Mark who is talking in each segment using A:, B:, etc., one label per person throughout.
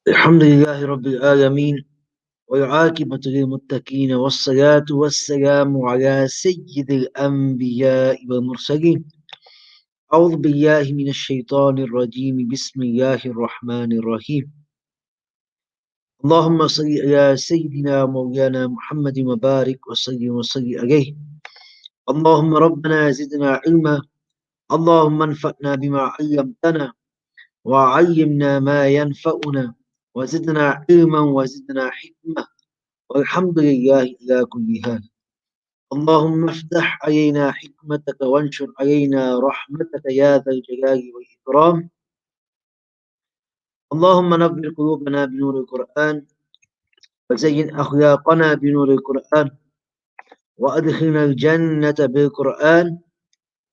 A: الحمد لله رب العالمين والعاقبة للمتقين والصلاة والسلام على سيد الأنبياء والمرسلين. أعوذ بالله من الشيطان الرجيم. بسم الله الرحمن الرحيم. اللهم صل على سيدنا مولانا محمد وبارك وسلم عليه. اللهم ربنا زدنا علما. اللهم انفعنا بما علمتنا وعلمنا ما ينفعنا وزدنا علما وزدنا حكمة والحمد لله على كل حال. اللهم افتح علينا حكمتك وانشر علينا رحمتك يا ذا الجلال والإكرام. اللهم نبر قلوبنا بنور القرآن وزين أخلاقنا بنور القرآن وأدخلنا الجنة بالقرآن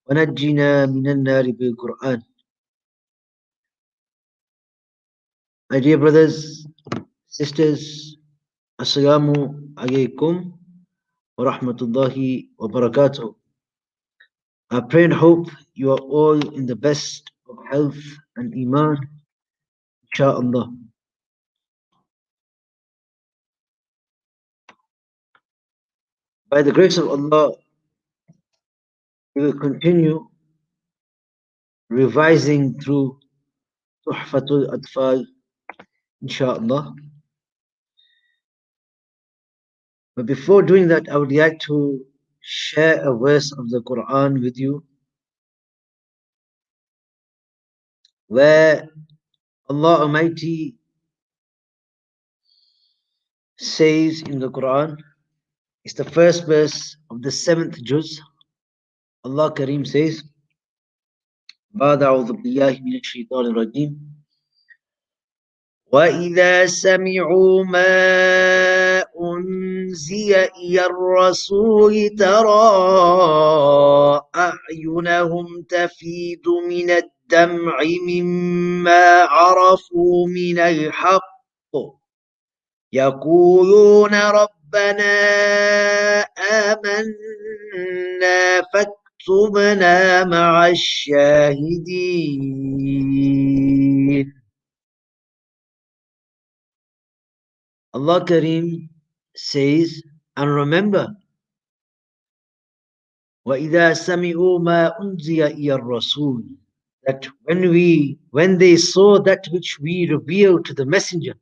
A: ونجنا من النار بالقرآن. My dear brothers, sisters, Assalamu alaikum wa rahmatullahi wa barakatuh. I pray and hope you are all in the best of health and iman, inshaAllah. By the grace of Allah, we will continue revising through Tuhfat Al-Atfal, inshaAllah. But before doing that, I would like to share a verse of the Quran with you, where Allah Almighty says in the Quran, it's the first verse of the 7th juz. Allah Kareem says, بعد أعوذ بالله من الشيطان الرجيم وإذا سمعوا ما أنزل إلى الرسول ترى أعينهم تفيض من الدمع مما عرفوا من الحق يقولون ربنا آمنا فاكتبنا مع الشاهدين. Allah Kareem says, and remember, وَإِذَا سَمِعُوا مَا أُنزِلَ إِلَى الرَّسُولِ, that when they saw that which we revealed to the messenger,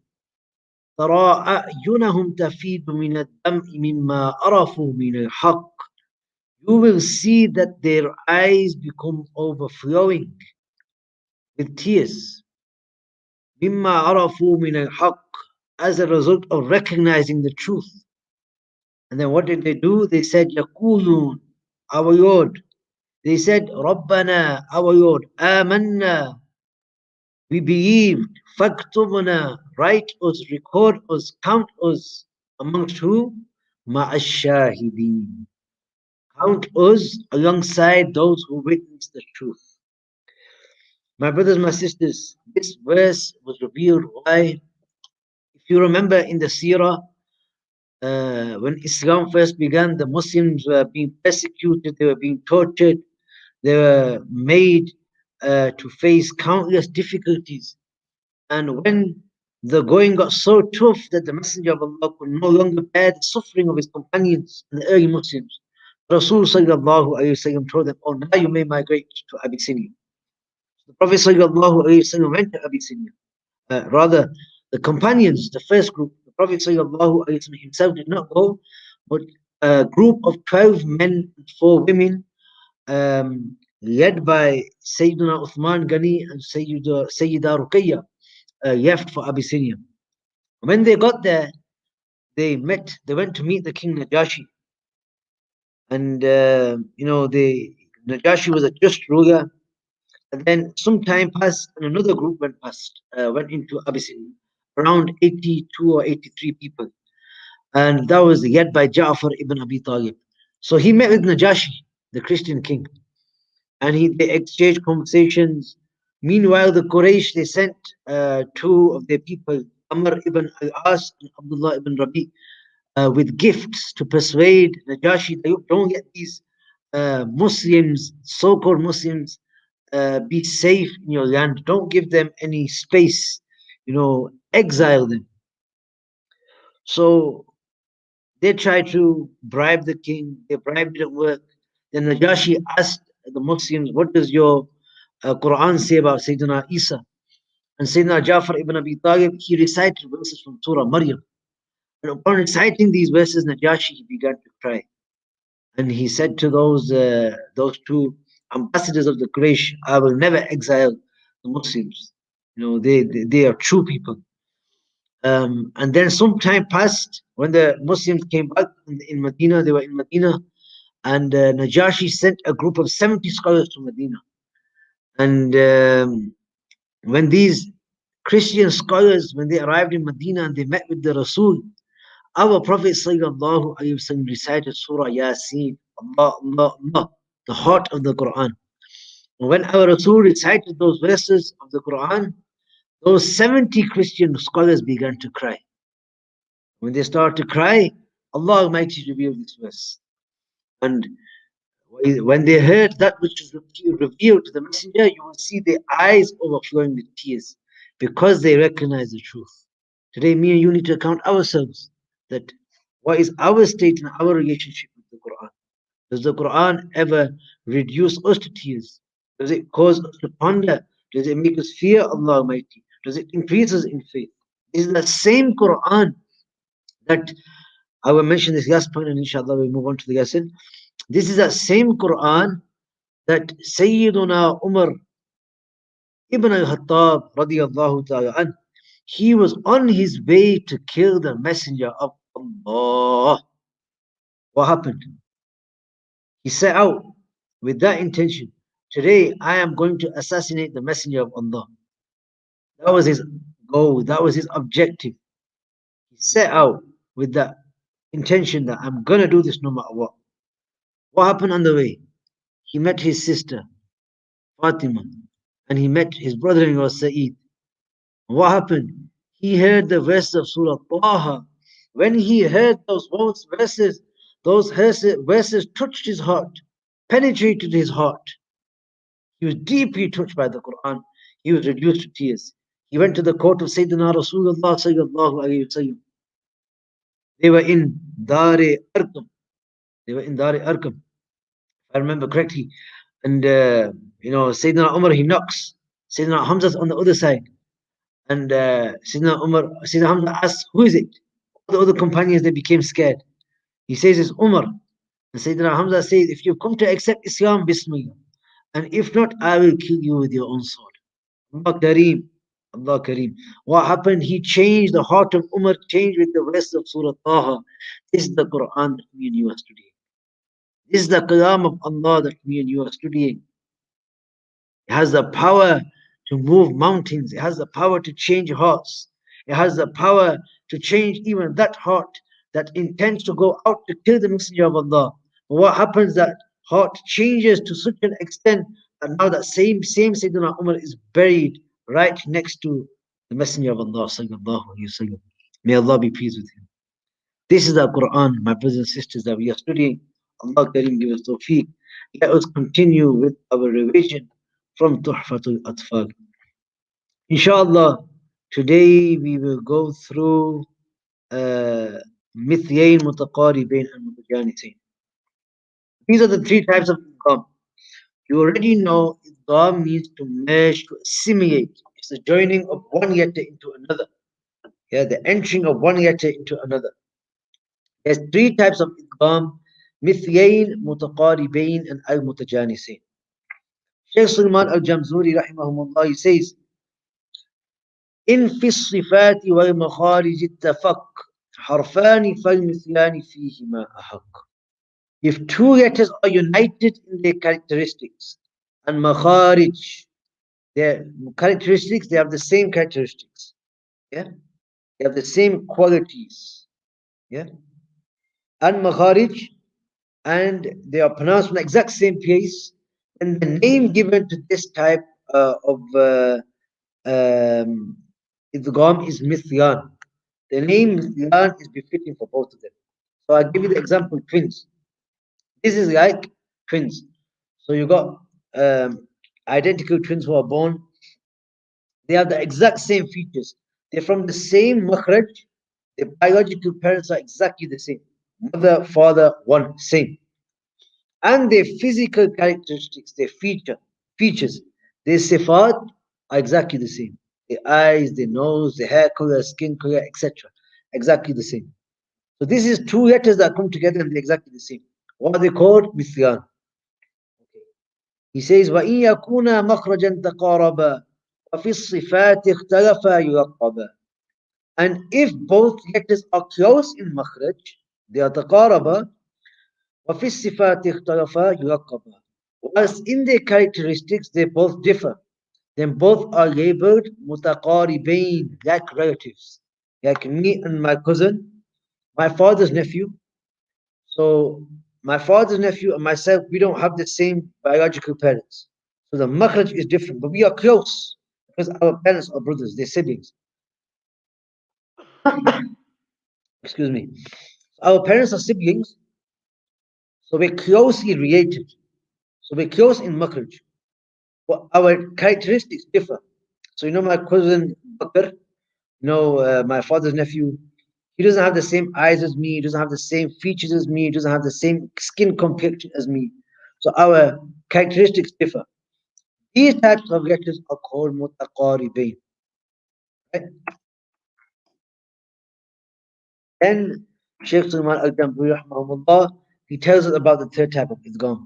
A: تَرَى أَعْيُنَهُمْ تَفِيضُ مِنَ الدَّمْعِ مِمَّا عَرَفُوا مِنَ الْحَقِّ, you will see that their eyes become overflowing with tears. مِمَّا عَرَفُوا مِنَ الْحَقِّ, as a result of recognizing the truth. And then what did they do? They said, يَقُولُونَ, our Lord. They said, رَبَّنَا, our Lord. آمَنَّا, we believed. فَاكْتُبْنَا, write us, record us, count us. Amongst who? مَعَ الشَّاهِدِينَ, count us alongside those who witness the truth. My brothers, my sisters, this verse was revealed. Why? If you remember in the seerah, when Islam first began, the Muslims were being persecuted, they were being tortured, they were made to face countless difficulties. And when the going got so tough that the Messenger of Allah could no longer bear the suffering of his companions and the early Muslims, Rasul sallallahu alayhi wasallam told them, oh, now you may migrate to Abyssinia. The Prophet sallallahu alayhi wasallam went to Abyssinia. Rather, the companions, the first group, the Prophet ﷺ himself did not go, but a group of 12 men and 4 women, led by Sayyidina Uthman Ghani and Sayyida Ruqayya, left for Abyssinia. When they got there, they went to meet the King Najashi. And, Najashi was a just ruler. And then some time passed, and another group went into Abyssinia, around 82 or 83 people. And that was led by Ja'far ibn Abi Talib. So he met with Najashi, the Christian king, and they exchanged conversations. Meanwhile, the Quraysh, they sent 2 of their people, Amar ibn al-As and Abdullah ibn Rabi, with gifts to persuade Najashi, don't let these Muslims, so-called Muslims, be safe in your land. Don't give them any space exile them. So they tried to bribe the king. They bribed it at work. Then Najashi asked the Muslims, "What does your Quran say about Sayyidina Isa?" And Sayyidina Jafar ibn Abi Talib, he recited verses from Surah Maryam. And upon reciting these verses, Najashi he began to cry. And he said to those two ambassadors of the Quraysh, "I will never exile the Muslims. They are true people." And then some time passed when the Muslims came back in Medina. They were in Medina, and Najashi sent a group of 70 scholars to Medina. And when these Christian scholars, when they arrived in Medina and they met with the Rasul, our Prophet sallallahu alaihi wasallam recited Surah Yasin, Allah, Allah, Allah, the heart of the Quran. And when our Rasul recited those verses of the Quran, those 70 Christian scholars began to cry. When they started to cry, Allah Almighty revealed this verse. And when they heard that which is revealed to the messenger, you will see their eyes overflowing with tears because they recognize the truth. Today, me and you need to account ourselves that what is our state and our relationship with the Quran? Does the Quran ever reduce us to tears? Does it cause us to ponder? Does it make us fear Allah Almighty? Does it increase us in faith? This is the same Quran that I will mention this last point, and inshallah we'll move on to the lesson. This is that same Quran that Sayyiduna Umar ibn al-Khattab radiallahu ta'ala an, he was on his way to kill the messenger of Allah. What happened? He set out with that intention. Today I am going to assassinate the messenger of Allah. That was his goal. That was his objective. He set out with that intention that I'm going to do this no matter what. What happened on the way? He met his sister, Fatima, and he met his brother-in-law, Sa'id. What happened? He heard the verses of Surah Taha. When he heard those verses touched his heart, penetrated his heart. He was deeply touched by the Quran. He was reduced to tears. He went to the court of Sayyidina Rasulullah sallallahu alayhi wasallam. They were in Dare Arqam. If I remember correctly. And Sayyidina Umar, he knocks. Sayyidina Hamza's on the other side. And Sayyidina Hamza asks, "Who is it?" All the other companions, they became scared. He says, "It's Umar." And Sayyidina Hamza says, "If you've come to accept Islam, Bismillah. And if not, I will kill you with your own sword." Allah Kareem. Allah Kareem. What happened? He changed the heart of Umar, changed with the verse of Surah Taha. This is the Quran that me and you are studying. This is the Kalam of Allah that me and you are studying. It has the power to move mountains. It has the power to change hearts. It has the power to change even that heart that intends to go out to kill the Messenger of Allah. But what happens, that heart changes to such an extent that now that same Sayyidina Umar is buried right next to the Messenger of Allah sallallahu alaihi wasallam. May Allah be pleased with him. This is the Quran, my brothers and sisters, that we are studying. Allah Kareem give us tawfiq. Let us continue with our revision from Tuhfat Al-Atfal. Inshallah, today we will go through Mithyain, Mutaqaribain, and Mutajanisain. These are the three types of idgham. You already know idgham means to merge, to assimilate. It's the joining of one letter into another. Yeah, the entering of one letter into another. There's three types of idgham: Mithyain, Mutaqaribain, and Al-Mutajanisain. Shaykh Sulman al-Jamzuri rahimahumullah, he says, إن في الصفات والمخارج اتفق حرفان فالمثلان فيهما أحق. If two letters are united in their characteristics, and makharij, their characteristics, they have the same characteristics. Yeah, they have the same qualities. Yeah, and makharij, and they are pronounced from the exact same place, and the name given to this type of idgham is mithyan. The name mithyan is befitting for both of them. So I'll give you the example, twins. This is like twins. So you got identical twins who are born. They have the exact same features. They're from the same makhraj. Their biological parents are exactly the same. Mother, father, one, same. And their physical characteristics, their features, their sifat are exactly the same. Their eyes, their nose, their hair color, skin color, etc. Exactly the same. So this is two letters that come together and they're exactly the same. What are they called? Mithyan. He says, وَإِن يَكُونَا مَخْرَجًا تَقَارَبًا وَفِي الصِّفَاتِ اخْتَلَفَا يُرَقَّبًا. And if both letters are close in makhraj, they are taqaraba, وَفِي الصِّفَاتِ اخْتَلَفَا يُرَقَّبًا. Whilst in their characteristics they both differ, then both are labeled mutaqaribain, like relatives. Like me and my cousin, my father's nephew. So my father's nephew and myself, we don't have the same biological parents. So the makhraj is different, but we are close because our parents are brothers, they're siblings. Excuse me. Our parents are siblings, so we're closely related. So we're close in makhraj. But our characteristics differ. So my cousin Bakr, my father's nephew, he doesn't have the same eyes as me, he doesn't have the same features as me, he doesn't have the same skin complexion as me. So our characteristics differ. These types of letters are called mutaqaribain. Right? Then Shaykh Sulaiman al-Jamhuri rahmahullah, he tells us about the third type of idgham.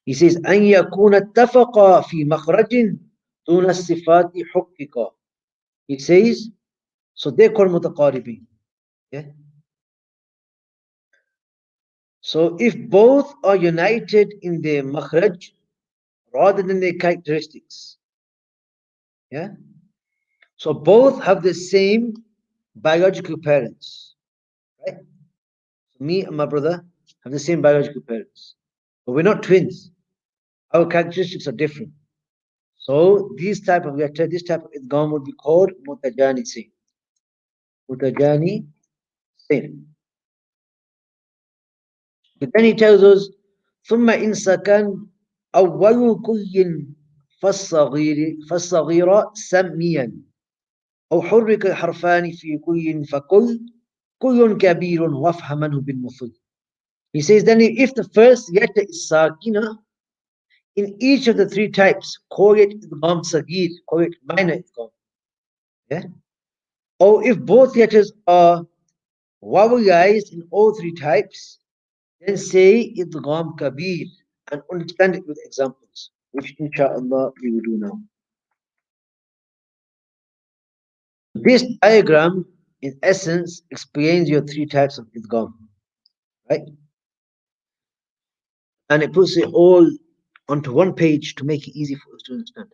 A: He says, أن يكون اتفقا في مخرج دون الصفات حققا. He says, so they're called mutaqaribin. Yeah? So if both are united in their makhraj rather than their characteristics, yeah? So both have the same biological parents, right? So me and my brother have the same biological parents, but we're not twins. Our characteristics are different. So this type of idgham would be called mutajanisin. Mutajanisin. But then he tells us, ثم إن سكن أول كل فالصغير سميا أو حرك الحرفان في كل كل كبير وافهمنه بالمثل. He says then if the first letter is sakina in each of the three types, call it idgham sagir, call it minor idgham. Yeah? Or if both letters are vowelized in all three types, then say idgham kabir and understand it with examples, which inshallah we will do now. This diagram, in essence, explains your three types of idgham, right? And it puts it all onto one page to make it easy for us to understand.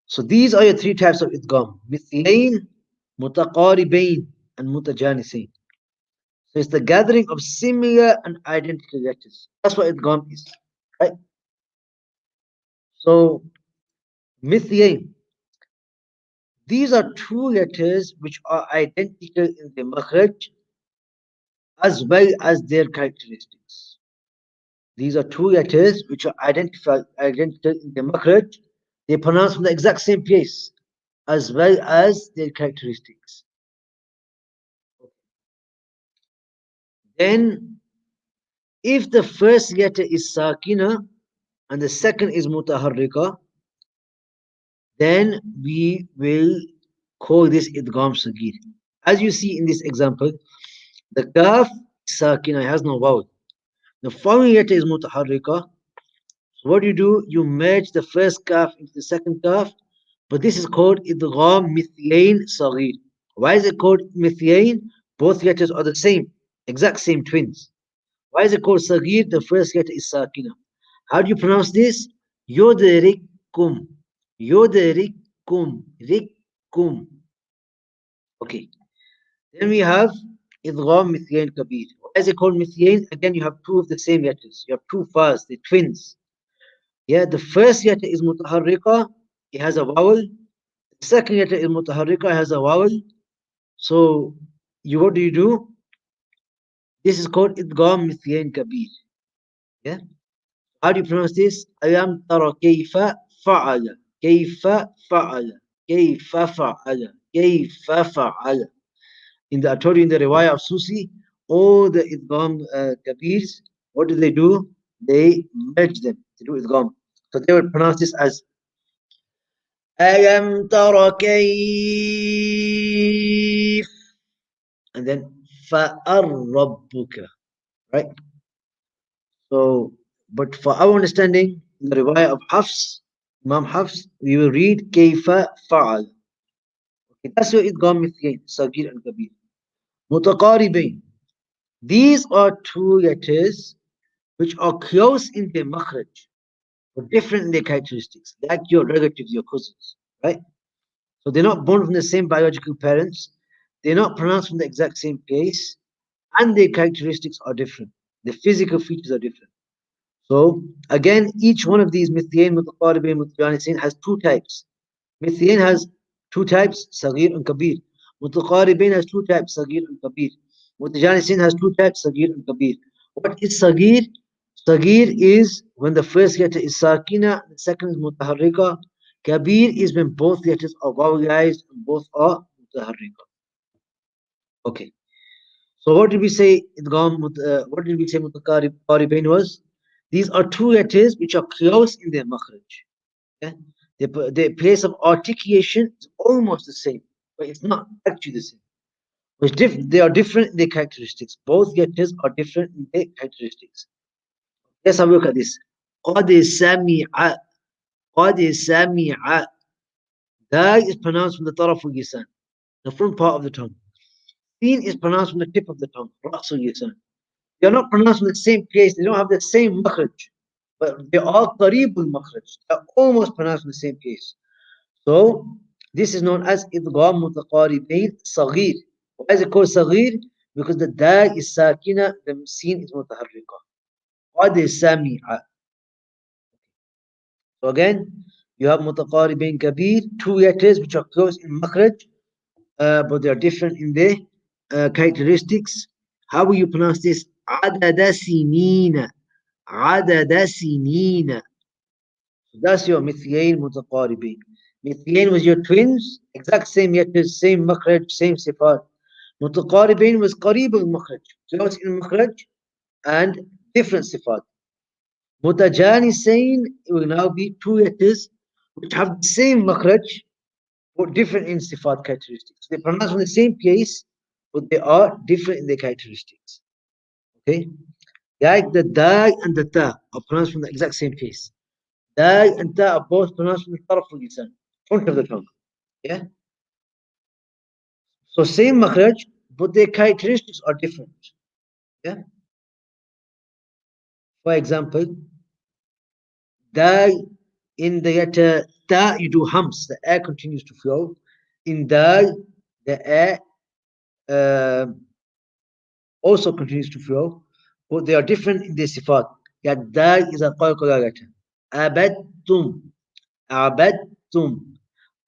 A: So these are your three types of idgham: mithlain, mutaqaribain, and mutajanisain. So it's the gathering of similar and identical letters. That's what idgham is, right? So mithlain. These are two letters which are identical in their makhraj as well as their characteristics. These are two letters which are identical in their makhraj. They pronounce from the exact same place as well as their characteristics. Then, if the first letter is sakina and the second is mutaharrika, then we will call this idgham sagir. As you see in this example, the kaf sakina has no vowel. The following letter is mutaharrika. So what do? You merge the first kaf into the second kaf, but this is called idgham mithlain saghir. Why is it called mithlain? Both letters are the same, exact same twins. Why is it called saghir? The first letter is sakina. How do you pronounce this? Yoderikum. Yoderikum. Rikum. Okay. Then we have idgham mithlain kabir. Why is it called mithlain? Again, you have two of the same letters. You have two fas, the twins. Yeah, the first letter is mutaharrika, it has a vowel. The second letter is mutaharrika, it has a vowel. So what do? This is called idgham mithlain kabir. Yeah. How do you pronounce this? Alam tara kayfa fa'ala. Kayfa fa'ala. Kayfa fa'ala. كيف فعل. I told you in the riwayah of Susi, all the idgham kabirs, what do? They merge them. They do idgham. So they would pronounce this as ألم تر كيف, and then فأربك, right? So, but for our understanding, in the riwayah of Hafs, Imam Hafs, we will read كيف فعل. Okay, that's your idgham mithyain, Sagir and Kabir. متقاربين. These are two letters which are close in their makhraj, but different in their characteristics, like your relatives, your cousins, right? So they're not born from the same biological parents, they're not pronounced from the exact same place, and their characteristics are different. The physical features are different. So again, each one of these mithyain, mutaqaribin, mutjanisin has two types. Mithyain has two types, Saghir and Kabir. Mutaqaribin has two types, Saghir and Kabir. Mutajanisin has two types, Saghir and Kabir. What is Saghir? Saghir is when the first letter is Sakina, the second is Mutaharrika. Kabir is when both letters are vowelized and both are Mutaharrika. Okay. So what did we say? What did we say Mutaqaribain was? These are two letters which are close in their makhraj. Okay? The place of articulation is almost the same, but it's not actually the same. They are different in their characteristics. Both letters are different in their characteristics. Let's have a look at this. قد سمع. قد سمع. Dal is pronounced from the طرف اليسان, the front part of the tongue. Sin is pronounced from the tip of the tongue, رأس اليسان. They are not pronounced in the same place. They don't have the same makhraj, but they are قريب المخرج. They are almost pronounced in the same place. So this is known as idgham mutaqaribain saghir. Why is it called saghir? Because the dal is sakina, the sin is mutaharrika. قد سمع. So again, you have mutaqaribain kabir, two letters which are close in makhraj, but they are different in their characteristics. How will you pronounce this? عدد سنين. عدد سنين. So that's your mithyain mutaqaribin. Mithyain was your twins, exact same letters, same makhraj, same sifat. Mutaqaribin was qarib al-makhraj, close in makhraj and different sifat. Mutajanisain will now be two letters which have the same makhraj but different in sifat characteristics. They pronounce from the same place, but they are different in their characteristics. Okay? Like the dai and the ta are pronounced from the exact same place. Dai and ta are both pronounced from the taraf al-lisan, front of the tongue. Yeah? So same makhraj, but their characteristics are different. Yeah? For example, dai, in the letter ta, you do hums, the air continues to flow. In dai, the air uh, also continues to flow, but they are different in their sifat. Yeah, dai is a qalqala letter. Abadtum, abadtum,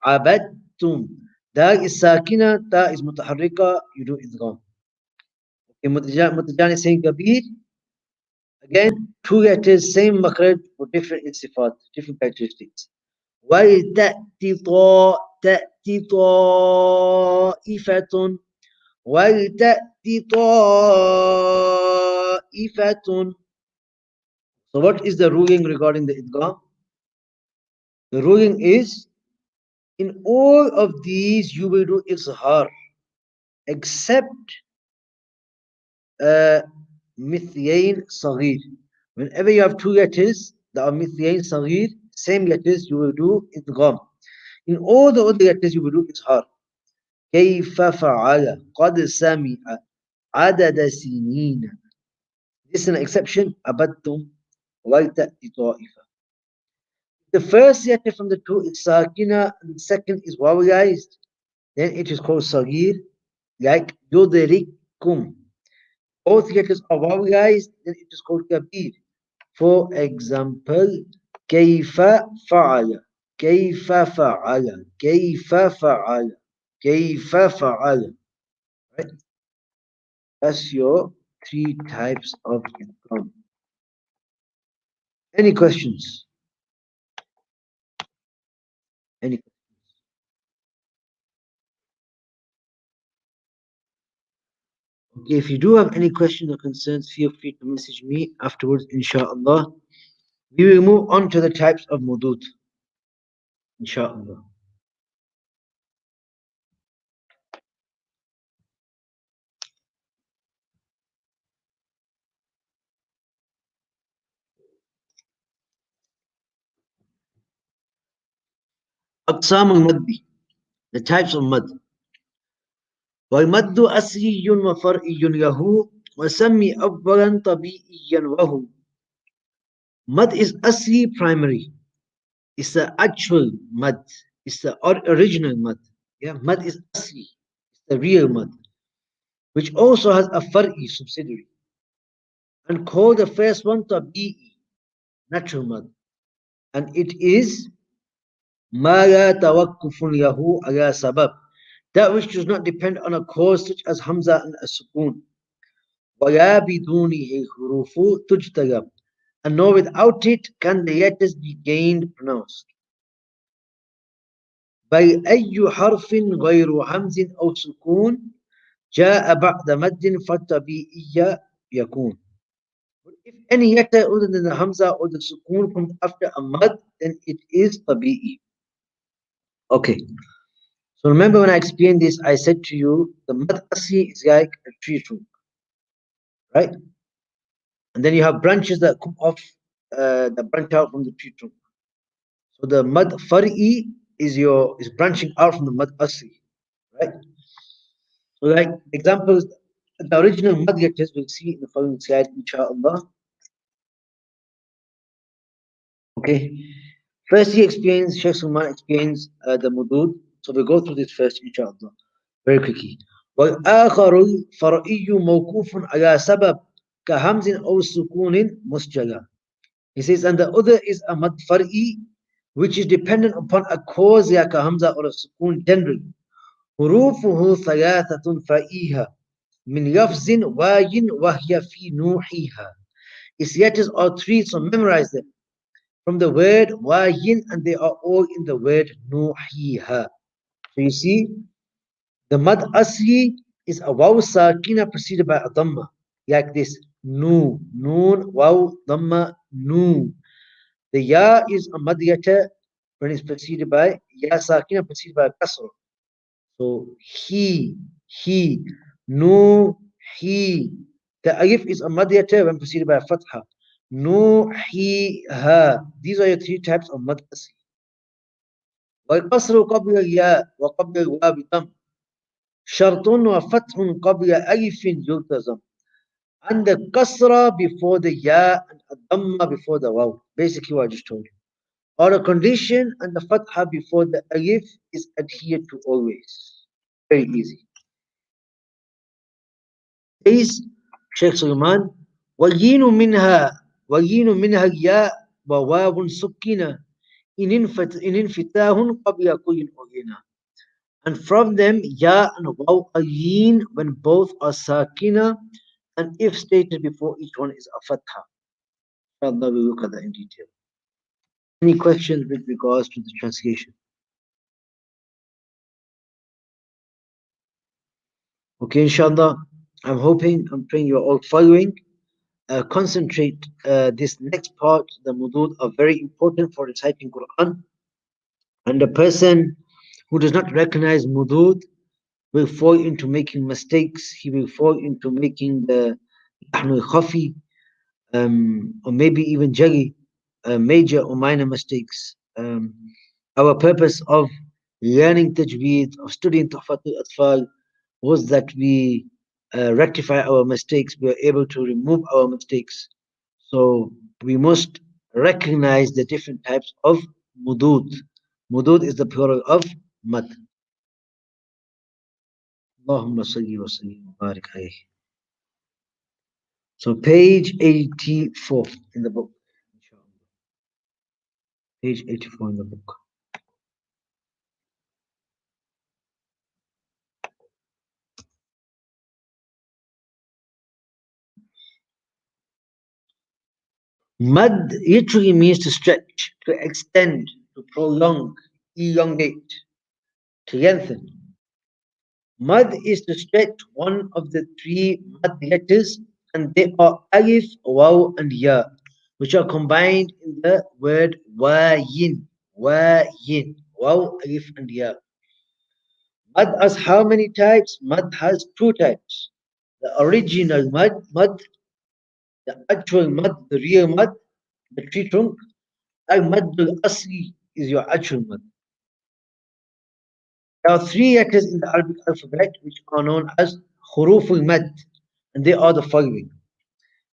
A: abadtum. Dal is sakina, ta is mutaharrika, you do idgham. Okay, mutajani saying kabir, again, two letters, same makhraj, but different in sifat, different characteristics. وَلْتَأْتِ طَائِفَةٌ وَلْتَأْتِ طَائِفَةٌ. So what is the ruling regarding the idgham? The ruling is, in all of these you will do izhar, except mithyain saghir. Whenever you have two letters that are mithyain saghir, same letters, you will do idgham. In all the other letters, you will do izhar. كيف فعل قد سمع عدد سنين. This is an exception. أبدتم ولتأتي طائفة. The first letter from the two is sakina, and the second is vowelized. Then it is called sagir, like yudrikum. Both letters are vowelized, then it is called kabir. For example, كيف فعل كيف فعل كيف فعل كيف فعل. Right? That's your three types of idgham. Any questions? Any? Okay, if you do have any questions or concerns, feel free to message me afterwards, inshallah. We will move on to the types of mudud, inshallah. أقسام المد, the types of mud. والمد أصلي وفرعي له وسمي أولا طبيعيا وهو. Mud is asli primary. It's the actual mud. It's the original mud. Yeah, mud is asli. It's the real mud, which also has a far'i subsidiary. And call the first one tabi'i, natural mud. And it is ما لا توقف له على سبب, that which does not depend on a cause such as hamza and as-sukun. ولا بدونه حروف تجتلب, and nor without it can the letters be gained pronounced. بل أي حرف غير همز أو سكون جاء بعد مد فالطبيعي يكون. If any letter other than the hamza or the sukun comes after a mad, then it is tabi'i. Okay. So remember when I explained this, I said to you, the mad asli is like a tree trunk, right? And then you have branches that come off, that branch out from the tree trunk. So the mad far'i is branching out from the mad asli, right? So like examples, the original mad letters we'll see in the following slide, inshallah. Okay. First, Sheikh Sulman explains the mudud. So we'll go through this first, inshallah, very quickly. والآخر الفرعي موقوف على سبب كهمز أو سكون مسجلة. He says, and the other is a mad far'i, which is dependent upon a cause like a hamza or a sukun generally. حروفه ثلاثة فإيها من لفظ واي وهي في نوحيها. Its letters are three, so memorize them. From the word wayin, and they are all in the word nuhiha. So you see, the mad asli is a waw sakina preceded by a dhamma, like this. Nu, noon, waw, dhamma, nu. The ya is a mad letter when it's preceded by ya sakina preceded by a kasra. So he, nu, he. The alif is a mad letter when preceded by a fatha. Nu, he, ha. These are your three types of mad asli. والقصر قبل الياء وقبل الواو ضم شرط وفتح قبل ألف يلتزم. And the kasra before the ya and the dhamma before the waw. Basically what I just told you. Or a condition and the fatha before the alif is adhered to always. Very easy. Says Sheikh Sulaiman, وَالْيِينُ منها الياء وواو سكنة إن انفتاه قبل كل أغنى. And from them, ya and waw are yin when both are sakina, and if stated before each one is a fatha. Inshallah, we'll look at that in detail. Any questions with regards to the translation? Okay, inshallah, I'm praying you're all following. Concentrate this next part, the mudud, are very important for reciting Quran. And the person who does not recognize mudud will fall into making mistakes. He will fall into making the lahn al-khafi, or maybe even jelly, major or minor mistakes. Our purpose of learning tajweed, of studying Tuhfat al-Atfal, was that we rectify our mistakes, we are able to remove our mistakes. So we must recognize the different types of mudud. Mudud is the plural of mad. Allahumma salli wa sallim wa barik alayhi. So page 84 in the book. Page 84 in the book. Mad literally means to stretch, to extend, to prolong, elongate, to lengthen. Mad is to stretch one of the three mad letters, and they are alif, waw, and ya, which are combined in the word wayin. Wayin. Waw, alif, and ya. Mad has how many types? Mad has two types. The original mud, the actual mud, the real mud, the tree trunk. Al-mad al-asli is your actual mud. There are three letters in the Arabic alphabet which are known as huruf al-mad, and they are the following.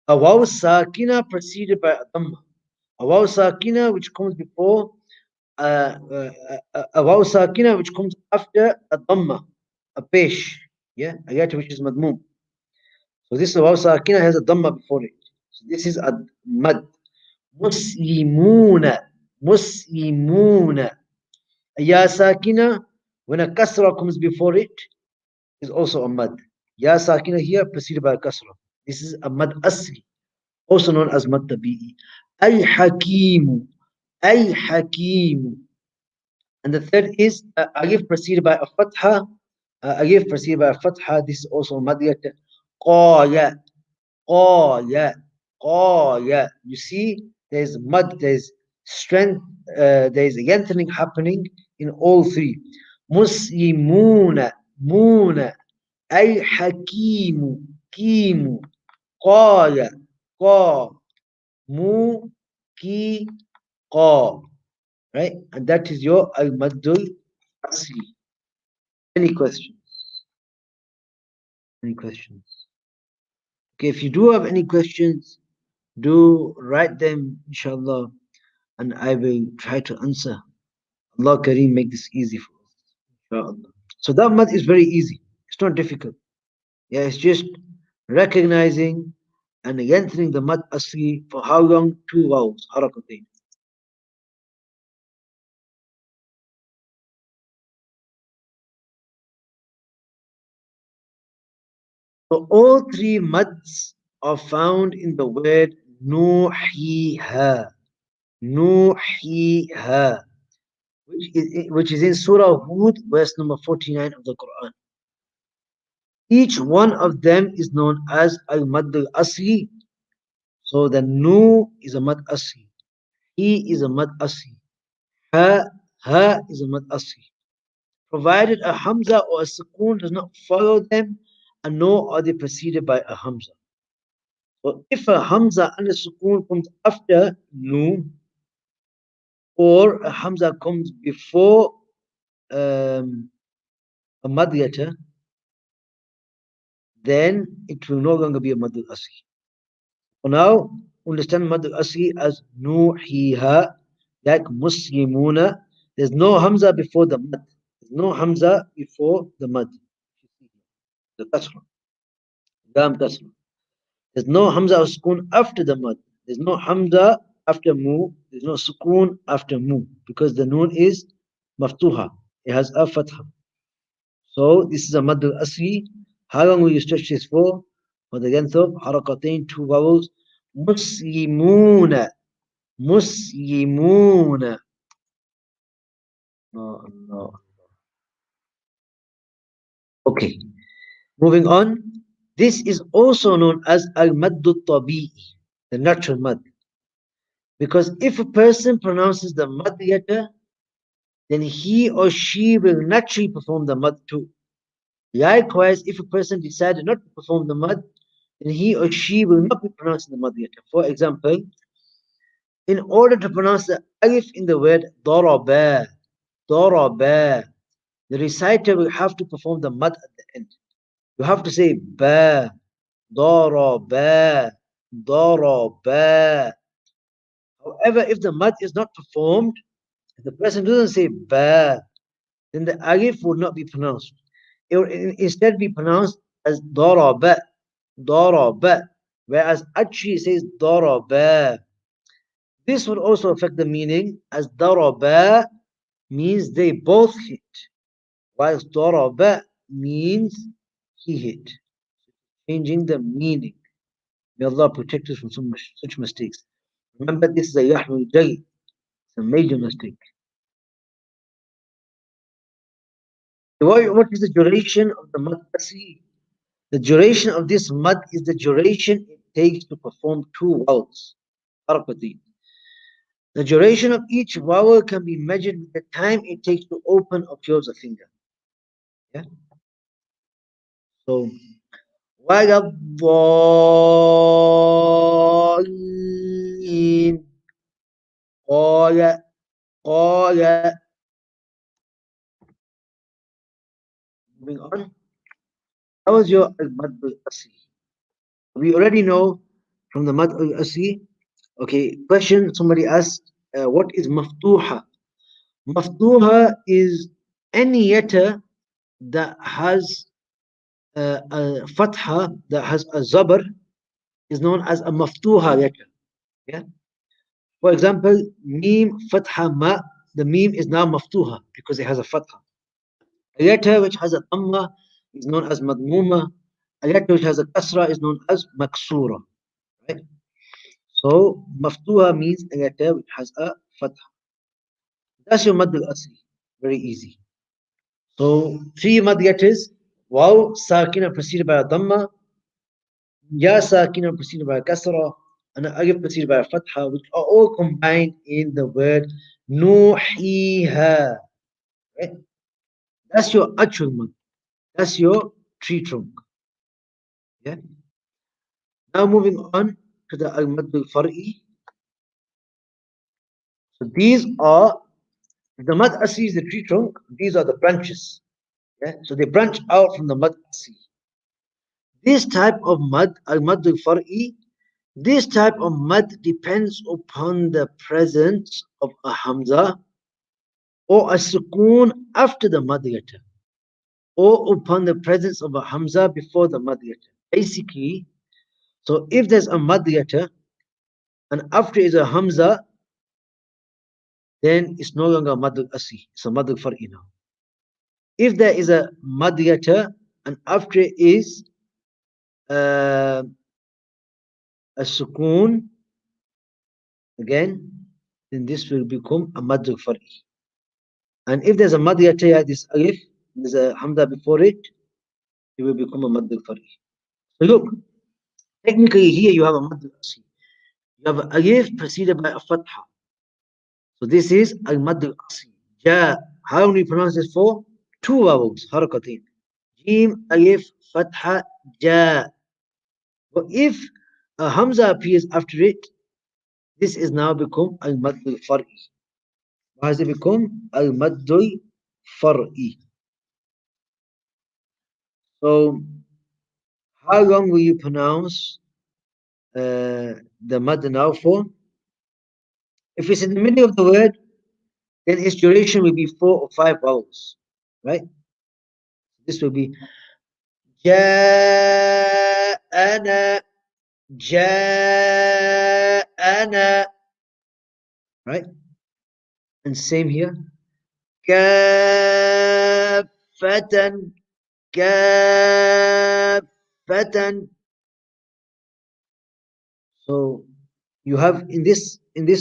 A: A waw sakina preceded by a dhamma. A waw sakina which comes before a waw sakina which comes after a dhamma, a pesh, yeah, a letter which is madmum. So this waw sakina has a dhamma before it. So this is a mad. Muslimuna, muslimuna. A ya sakina, when a kasra comes before it, is also a mad. Ya sakina here preceded by a kasra. This is a mad asli, also known as mad tabi'i. Al-hakimu, al-hakimu. And the third is alif preceded by a fatha. Alif preceded by a fatha. This is also a mad yet. Qaya, qaya, qaya. You see, there's mud, there's strength, there's lengthening happening in all three. Muslimuna, muna, al-hakimu, kimu, qaya, qa, mu, ki, qa. Right? And that is your al-maddul asli. Any questions? Any questions? Okay, if you do have any questions, do write them, inshallah, and I will try to answer. Allah Kareem make this easy for us, inshallah. So that mad is very easy. It's not difficult. Yeah, it's just recognizing and lengthening the mad asli for how long? Two vowels, harakatain. So all three mads are found in the word nuhiha. Nuhiha, which is in Surah Hud, verse number 49 of the Quran. Each one of them is known as al-mad al-asli. So the nu is a mad asli. He is a mad asli. Ha is a mad asli. Provided a hamza or a sukoon does not follow them, and nor are they preceded by a hamza. So if a hamza and a sukoon comes after nu, or a hamza comes before um, a mad letter, then it will no longer be a mad al-asli. For now, understand mad al-asli as nuhiha, like muslimuna. There's no hamza before the mad. There's no hamza before the mad. The kasra, dam kasra. There's no hamza or sukoon after the mad. There's no hamza after mu. There's no sukoon after mu, because the noon is maftuha. It has a fatha. So this is a mad al-asli. How long will you stretch this for the length of harakatain, two vowels. Muslimuna, muslimuna. No, no. Okay, moving on. This is also known as al-maddu tabi'i, the natural mad. Because if a person pronounces the mad letter, then he or she will naturally perform the mad too. Likewise, if a person decided not to perform the mad, then he or she will not be pronouncing the mad letter. For example, in order to pronounce the alif in the word daraba, daraba, the reciter will have to perform the mad at the end. You have to say ba, daraba, daraba. However, if the mad is not performed, if the person doesn't say ba, then the alif would not be pronounced. It would instead be pronounced as daraba, daraba, whereas actually it says daraba. This would also affect the meaning, as daraba means they both hit, whilst daraba means he hit, changing the meaning. May Allah protect us from such mistakes. Remember, this is a yahweh jay, it's a major mistake. What is the duration of the mad asli? The duration of this mad is the duration it takes to perform two vowels. Harakatain. The duration of each vowel can be measured with the time it takes to open or close a finger. Yeah. So ولا الضالين قال قال moving on. How was your al-mad al-asli? We already know from the mad al-asli. Okay, question somebody asked, what is maftuha? Maftuha is any letter that has a fatha, that has a zabar, is known as a maftuha letter. Yeah. For example, meme fatha ma, the meme is now maftuha because it has a fatha. A letter which has a dhamma is known as madmuma. A letter which has a kasra is known as maksura. Right? So maftuha means a letter which has a fatha. That's your mad al-asli. Very easy. So three mad letters: waw sakina preceded by a dhamma, ya sakina preceded by a kasra, and alif preceded by a fatha, which are all combined in the word nuhiha. Right? That's your actual mad. That's your tree trunk. Yeah. Now moving on to the al-mad al-far'i. So these are the mad asli is the tree trunk. These are the branches. Yeah. So they branch out from the mad asli. This type of mad, al-mad al-far'i, this type of mad depends upon the presence of a hamza or a sukoon after the mad letter, or upon the presence of a hamza before the mad letter. Basically, so if there's a mad letter and after is a hamza, then it's no longer mad al-asli, it's a mad al-far'i now. If there is a mad letter and after is uh, a sukoon, again, then this will become a mad al-far'i. And if there's a mad letter, this alif, there's a hamza before it, it will become a mad al-far'i. So look, technically here you have a mad al-asli. You have a alif preceded by a fatha. So this is al-mad al-asli. Ja. How do we pronounce this for? Two vowels, harakatain. Jim, alif, fatha, ja. But if a hamza appears after it, this is now become al-mad al-far'i. Why has it become al-mad al-far'i? So how long will you pronounce the mad now for? If it's in the middle of the word, then its duration will be 4 or 5 vowels, right? This will be جاءنا جاءنا, right? And same here. كافة كافة. So you have in this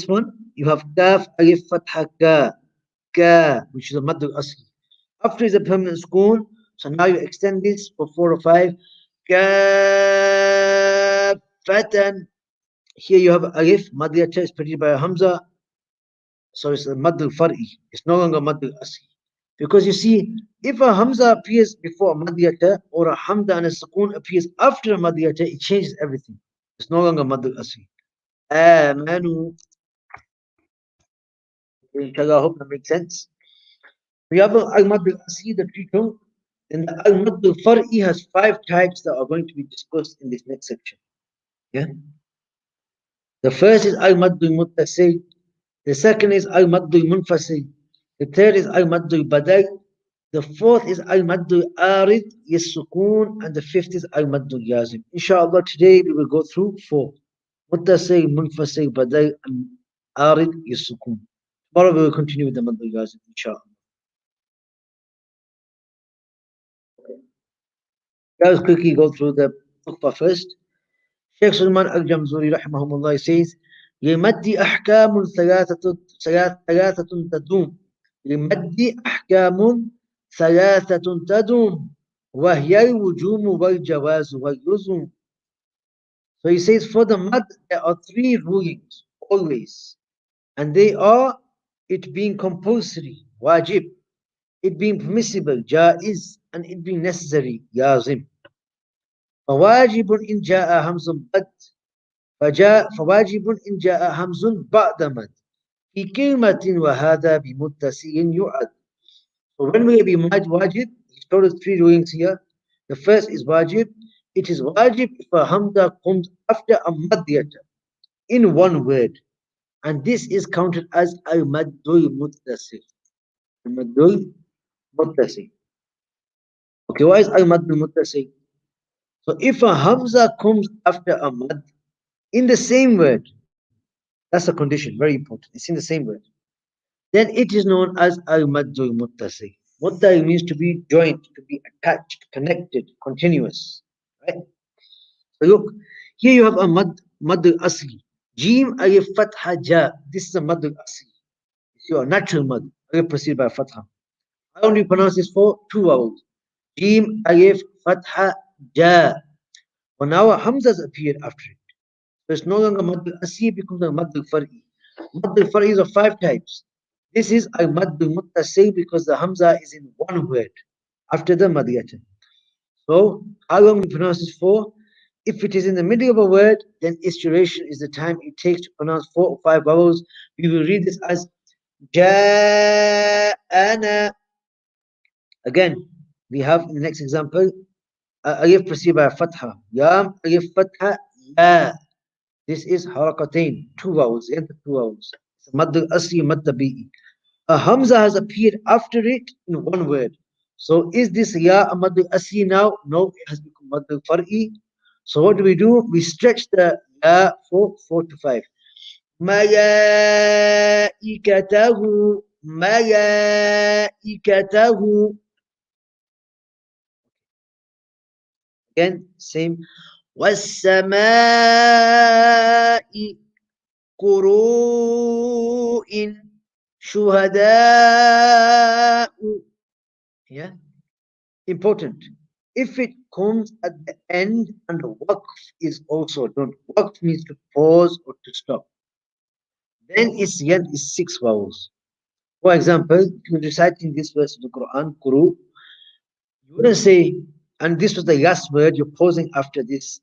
A: one you have kaf alif fatha ka ka, which is a mad al-asli. After is a permanent sukoon, so now you extend this for 4 or 5. Kafatan. Here you have alif, mad letter is preceded by a hamza, so it's a mad al-far'i. It's no longer mad al-asli. Because you see, if a hamza appears before a mad letter or a hamza and a sukoon appears after a mad letter, it changes everything. It's no longer mad al-asli. Amanu. Inshallah, I hope that makes sense. We have al-mad al-asli, the tree trunk. And the al-mad al-far'i has 5 types that are going to be discussed in this next section. Yeah. The first is al-mad al-muttasil. The second is al-mad al-munfasil. The third is al-mad al-badal. The fourth is al-mad al-arid, yes-sukoon. And the fifth is al-mad al-yazim. Inshallah, today we will go through 4. Muttasil, munfasil, badal, and arid, yes-sukoon. Tomorrow we will continue with the mad al-yazim, inshallah. Let's quickly go through the Tuhfat first. Sheikh Sulman Al-Jamzuri rahimahullah says, لمد أحكام ثلاثة تدوم. لمد أحكام ثلاثة تدوم وهي الوجوم والجواز واللزوم. So he says for the mad there are three rulings always, and they are it being compulsory, wajib, it being permissible, jaiz, and it being necessary, yazim. فواجب إن جاء همز بد فواجب إن جاء همز بعد مد في كلمة وهذا بمتسي يعد. So when we be wajib, he told us three rulings here. The first is wajib. It is wajib if a hamza comes after a madyata in one word. And this is counted as al-maddul muttasil. Al-maddul muttasil. Okay, why is al-maddul muttasil? So if a hamza comes after a mad in the same word, that's a condition, very important. It's in the same word. Then it is known as al-maddul muttasil. Muttasil means to be joined, to be attached, connected, continuous. Right? So look, here you have a mad al-asli. Jim alif fatha ja. This is a mad al-asli. It's your natural mad. I proceed by fatha. How do you pronounce this for? Two vowels. Jim alif fatha ja. But now hamzas appeared after it. So it's no longer mad al-asli, it becomes a mad al-far'i. Mad al-far'i is of five types. This is a mad al-muttasil because the hamza is in one word after the madiyatan. So how long we pronounce this for? If it is in the middle of a word, then its duration is the time it takes to pronounce 4 or 5 vowels. We will read this as ja'ana. Again, we have in the next example, alif preceded by a fatha. Yam, alif fatha, ya. This is harakatain, 2 vowels, the end of 2 vowels. It's mad al-asli, mad tabi'i. A hamza has appeared after it in one word. So is this ya a mad al-asli now? No, it has become mad al-far'i. So what do? We stretch the ya for 4 to 5. Malaikatahu, malaikatahu. Again, same. والسماء قروء شهداء. Yeah, important. If it comes at the end and the waqf is also done, waqf means to pause or to stop, then its end is 6 vowels. For example, if you're reciting this verse of the Quran, Quru, you wouldn't say, and this was the last word, you're pausing after this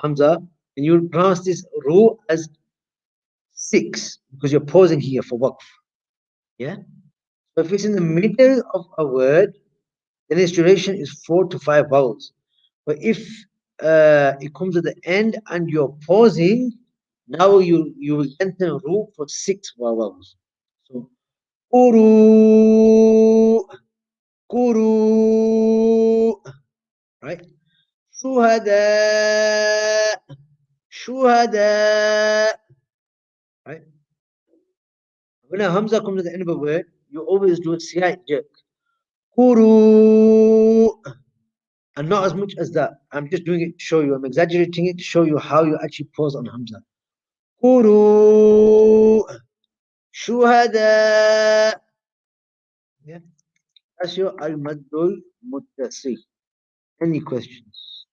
A: Hamza, and you pronounce this Ru as 6, because you're pausing here for waqf. Yeah? So if it's in the middle of a word, then its duration is 4 to 5 vowels. But if it comes at the end and you're pausing, now you will enter Ru for 6 vowels. So Quru, Quru, right? Shuhada, Shuhada, right? When a Hamza comes at the end of a word, you always do a slight jerk. Quru, and not as much as that. I'm just doing it to show you. I'm exaggerating it to show you how you actually pause on Hamza. Quru, Shuhada. Yeah, that's your al-maddul muttasil. Any questions?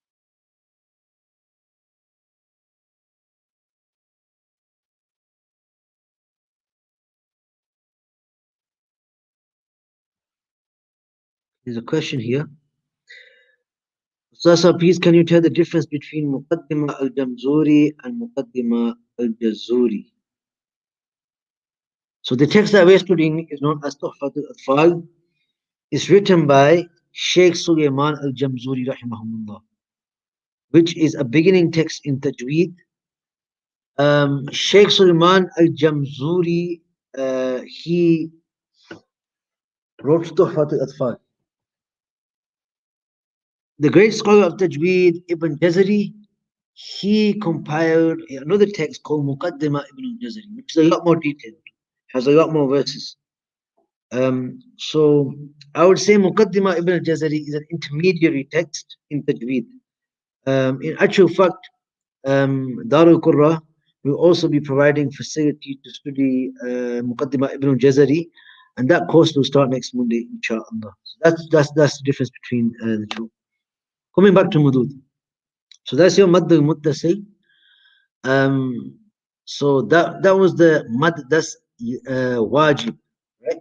A: There's a question here. Sasa, please can you tell the difference between Muqaddima al-Jamzuri and Muqaddima al-Jazuri? So the text that we're studying is known as Tuhfat Al-Atfal. It's written by Sheikh Sulaiman al-Jamzuri rahimahumullah, which is a beginning text in Tajweed. Sheikh Sulaiman al-Jamzuri, he wrote Tuhfat Al-Atfal. The great scholar of Tajweed, Ibn Jazari, he compiled another text called Muqaddimah Ibn Jazari, which is a lot more detailed, has a lot more verses. So I would say Muqaddimah Ibn Jazari is an intermediary text in Tajweed. In actual fact, Darul Qurra will also be providing facility to study Muqaddimah Ibn Jazari, and that course will start next Monday, inshallah. That's the difference between the two. Coming back to mudud. So that's your mad muttasil. Um, so that was the mad. That's wajib, right?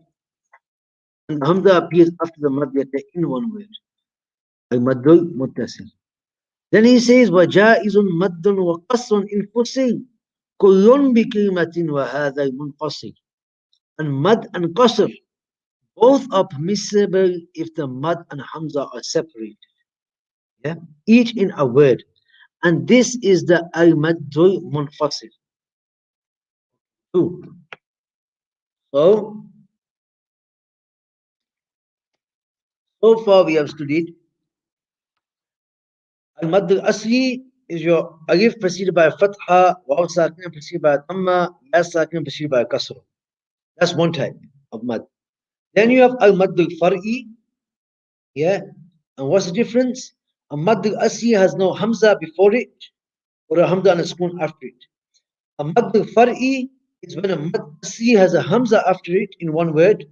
A: And the hamza appears after the mad yata in one word. Al madul muttasil. Then he says, وَجَائِزٌ مَدٌّ وَقَصٌ إِنْ فُصِلْ كُلٌّ بِكَلْمَةٍ وَهَذَا مُنْفَصِلٌ. And mad and qasr, both are permissible if the mad and hamza are separate. Yeah, each in a word. And this is the al-maddul munfasil. Two. So, so far we have studied al-maddul asli is your alif preceded by a fatha, waw sakin preceded by a dhamma, ya sakin preceded by a kasra. That's one type of mad. Then you have al-maddul far'i. Yeah. And what's the difference? A maddul asli has no hamza before it or a hamza and a spoon after it. A maddul far'i is when a mad asli has a hamza after it in one word,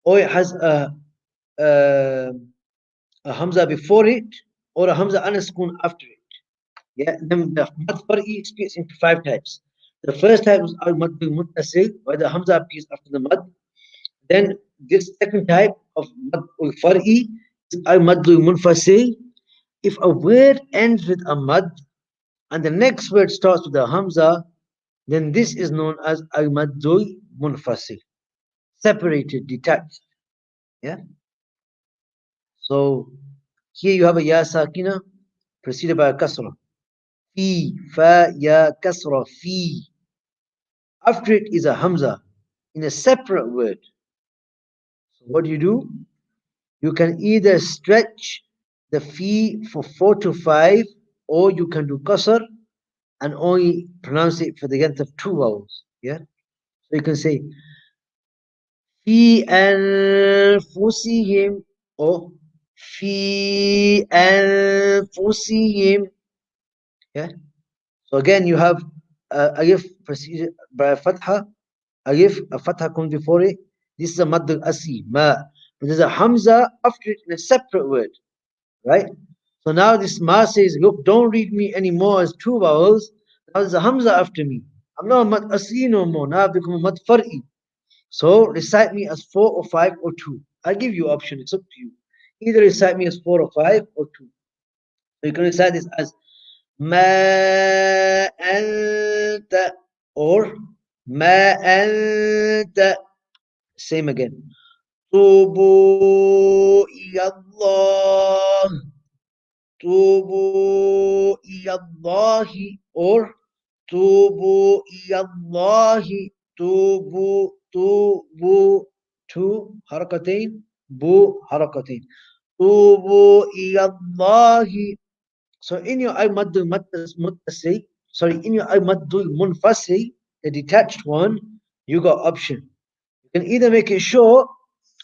A: or it has uh, a hamza before it, or a hamza and a spoon after it. Yeah, then the mad far'i splits into five types. The first type is al maddul muttasil, where the hamza appears after the mad. Then this second type of mad ul far'i is al maddul munfasil. If a word ends with a mad and the next word starts with a hamza, then this is known as al maddul munfasil, separated, detached. Yeah. So here you have a ya sakina preceded by a kasra. Fi, fa, ya, kasra, fi. After it is a hamza in a separate word. So what do? You can either stretch the fi for 4 to 5, or you can do kasr and only pronounce it for the length of 2 vowels. Yeah. So you can say fi anfusihim or fi anfusihim. Yeah. So again, you have alif preceded by a fatha. Alif, a fatha comes before it. This is a mad al-asli, ma. But there's a hamza after it in a separate word, right? So now this ma says, look, don't read me anymore as 2 vowels. Now there's a hamza after me. I'm not a mad asli no more. Now I've become a mad far'i. So recite me as 4 or 5 or 2. I give you option. It's up to you. Either recite me as 4 or 5 or 2. So you can recite this as ما أنت or ما أنت. Same again. توبوا إلى الله. توبوا إلى الله or توبوا إلى الله. توبوا تو حركتين بو حركتين. توبوا إلى الله. So in your al-maddul muttasil, sorry, in your al-maddul munfasil, the detached one, you got option. You can either make it short,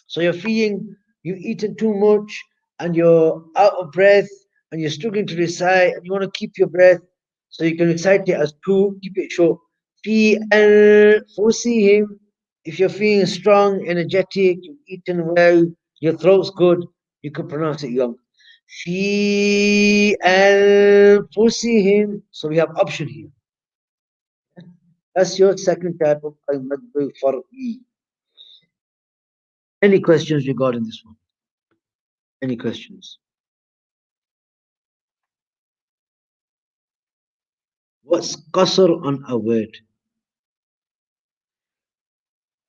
A: so you're feeling you've eaten too much and you're out of breath and you're struggling to recite and you want to keep your breath, so you can recite it as 2, keep it short. Fi anfusihim. If you're feeling strong, energetic, you've eaten well, your throat's good, you can pronounce it young. Fi anfusihim. So we have option here. That's your second type of al-maddul far'i. Any questions regarding this one? Any questions? What's qasr on a word?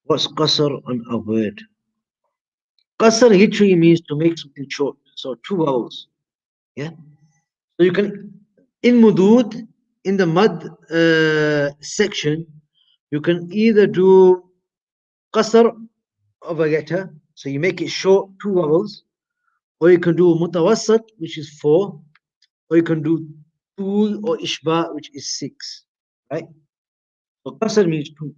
A: What's qasr on a word? Qasr literally means to make something short. So 2 vowels. Yeah. So you can, in mudud, in the mad section, you can either do qasr of a letter, so you make it short, 2 vowels, or you can do mutawassat, which is 4, or you can do tul or ishba, which is 6. Right? So qasr means 2.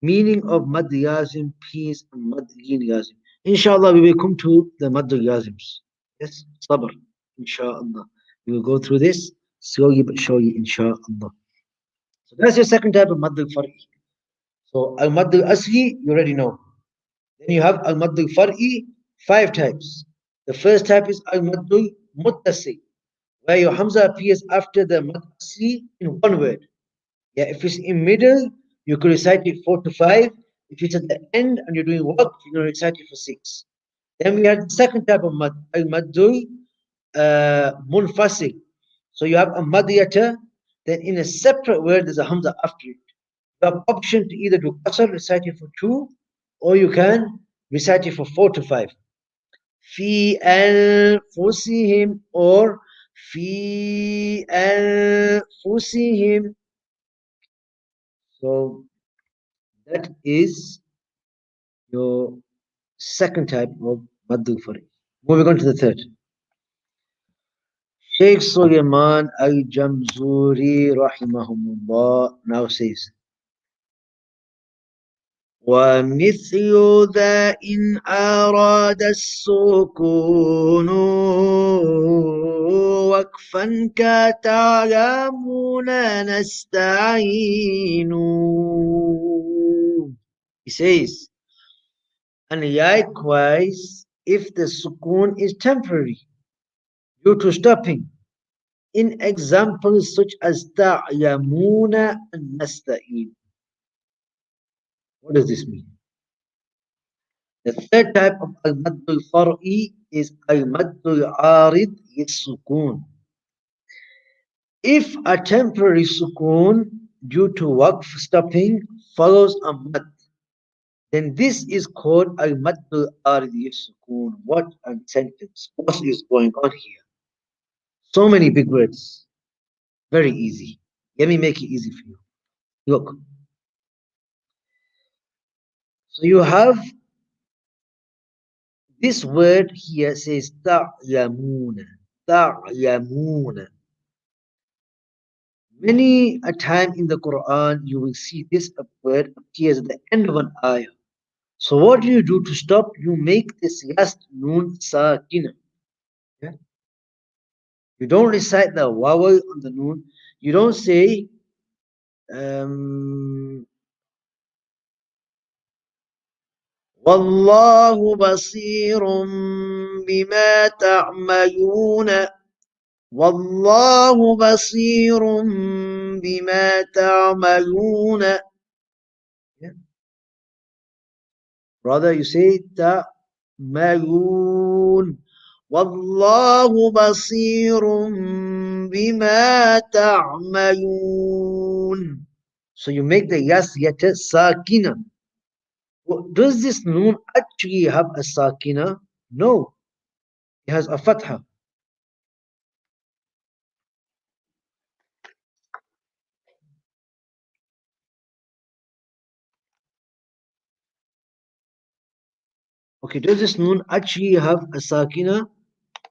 A: Meaning of mad yazim, peace, and mad yin yazim. Inshallah, we will come to the mad yazims. Yes, sabr. Inshallah. We will go through this slowly but surely, inshallah. So that's your second type of mad al-far'i. So al-mad al-asli, you already know. Then you have al-mad al-far'i. Five types. The first type is al-maddul muttasi, where your hamza appears after the mad asli in one word. Yeah, if it's in middle, you could recite it 4 to 5. If it's at the end and you're doing work, you're going to recite it for 6. Then we have the second type of mad, al-maddul munfasil. So you have a madiyata, then in a separate word there's a hamza after it. You have option to either do qasr, recite it for 2, or you can recite it for 4 to 5. في أنفسهم or في أنفسهم. So that is your second type of maddu fari. Moving on to the third. Sheikh Suleiman al-Jamzuri rahimahumullah now says, ومثل ذا إن أراد السكون وقفا كتعلمون نستعين. He says, and likewise, if the sukoon is temporary due to stopping, in examples such as ta'lamuna and nasta'in. What does this mean? The third type of al-maddul far'i is al-maddul arid lis-sukoon. If a temporary sukoon due to waqf stopping follows a mad, then this is called al-maddul arid lis-sukoon. What a sentence. What is going on here? So many big words. Very easy. Let me make it easy for you. Look. So you have this word here says ta'lamuna. Ta'lamuna. Many a time in the Quran you will see this word appears at the end of an ayah. So what do you do to stop? You make this last noon sakina. Yeah? You don't recite the vowel on the noon. You don't say Wallahu basirun bima ta'maluna. Wallahu basirun bima ta'maluna. Yeah. Brother, you say ta'malun. Wallahu basirun bima ta'malun. So you make the yas yata sakina. Does this noon actually have a sakina? No. It has a fatha. Okay, does this noon actually have a sakina?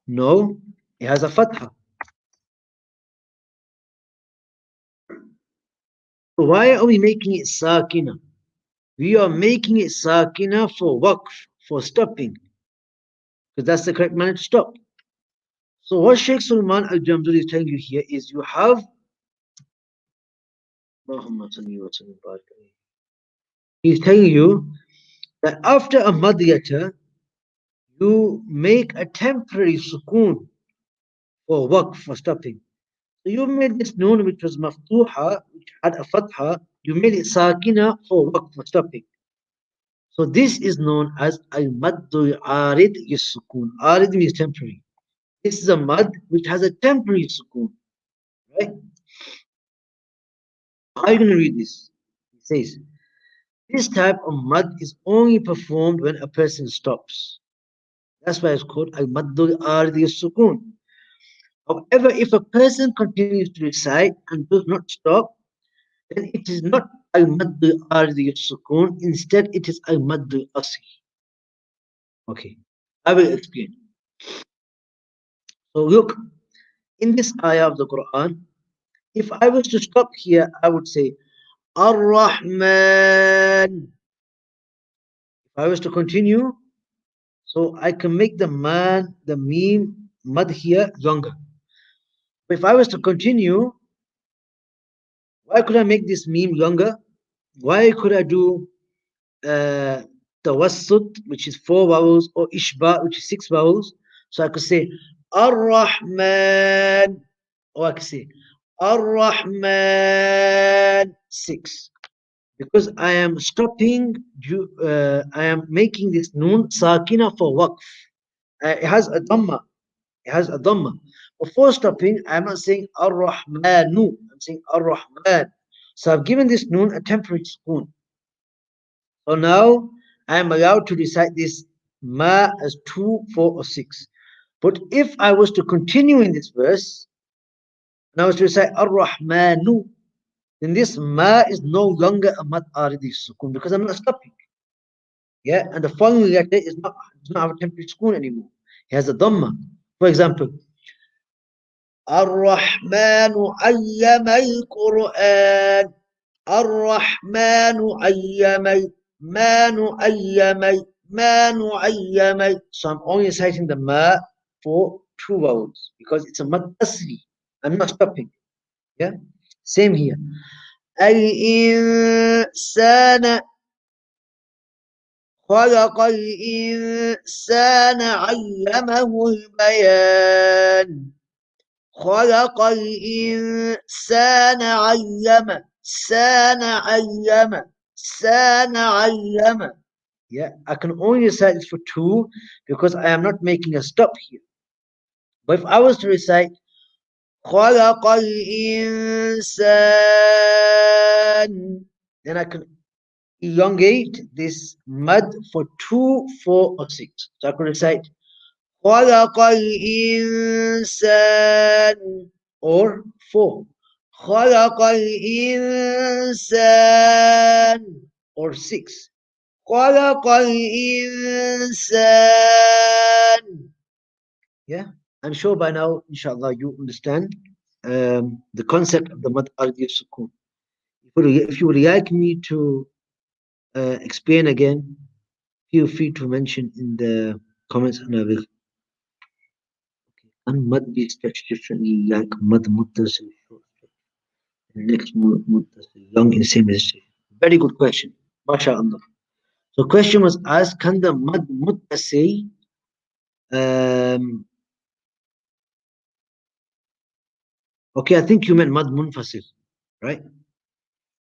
A: No. It has a fatha. So why are we making it sakina? We are making it sakina for waqf, for stopping. Because that's the correct manner to stop. So what Sheikh Sulman al-Jamzuri is telling you here is you have he's telling you that after a madiyata, you make a temporary sukoon for waqf, for stopping. So you made this noon which was maftuha, which had a fatha, you made it sakina for waqf, for stopping. So this is known as al-maddul arid yis-sukoon. Arid means temporary. This is a mad which has a temporary sukoon. Right? How are you going to read this? It says, this type of mad is only performed when a person stops. That's why it's called al-maddul arid yis-sukoon. However, if a person continues to recite and does not stop, then it is not al-maddul arid yis-sukoon. Instead, it is al-maddul asli. Okay, I will explain. So look, in this ayah of the Quran, if I was to stop here, I would say Ar-Rahman. If I was to continue, so I can make the meme, mad here younger. But if I was to continue, why could I make this meme younger? Why could I do tawassut, which is 4 vowels, or ishba, which is 6 vowels. So I could say Ar-Rahman, or I could say Ar-Rahman 6. Because I am stopping, I am making this noon sakina for waqf. It has a dhamma. It has a dhamma. Before stopping, I am not saying Ar-Rahmanu. I'm saying Ar-Rahman. So I've given this noon a temporary sukoon. So now I am allowed to recite this ma as 2, 4, or 6. But if I was to continue in this verse, and I was to recite Ar-Rahmanu, then this ma is no longer a mad aridi sukoon because I'm not stopping. Yeah, and the following letter does not have a temporary sukoon anymore. It has a dhamma. For example, Ar-Rahmanu ayyamay Qur'an. Ar-Rahmanu ayyamay. Manu ayyamay. Manu ayyamay. So I'm only reciting the ma for 2 vowels because it's a mad asli. I'm not stopping. Yeah, same here. Al-insana. خلق الإنسان علمه البيان خلق الإنسان علمه سان علمه سان علمه. Yeah, I can only recite this for 2 because I am not making a stop here. But if I was to recite خلق الإنسان, then I can elongate this mud for 2, 4, or 6. So I can recite خلق الإنسان or 4. خلق الإنسان or 6. خلق الإنسان. Yeah, I'm sure by now, inshallah, you understand the concept of the mad ardi sukoon. If you would like me to explain again, feel free to mention in the comments and I will. And mud be stretched differently, like mud muttasil short stretch. And next muttasil long in same registration. Very good question. MashaAllah. So question was asked, can the mud muttasil okay, I think you meant mud munfasil, right?